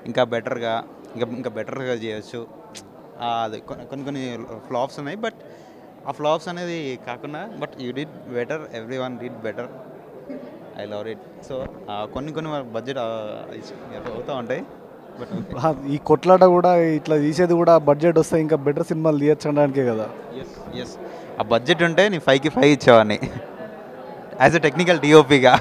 ఇంకా బెటర్గా ఇంకా బెటర్గా చేయొచ్చు. అది కొన్ని ఫ్లాప్స్ ఉన్నాయి, బట్ ఆ ఫ్లాప్స్ అనేది కాకుండా but you did better, every one did better. I love it. So కొన్ని బడ్జెట్ అవుతూ ఉంటాయి. బట్ ఈ కొట్లాట కూడా ఇట్లా తీసేది కూడా బడ్జెట్ వస్తే ఇంకా బెటర్ సినిమాలు తీయచ్చడానికే కదా. ఎస్ ఆ బడ్జెట్ ఉంటే నీ 5కి 5 ఇచ్చేవాడిని యాజ్ ఎ టెక్నికల్ డిఓపిగా.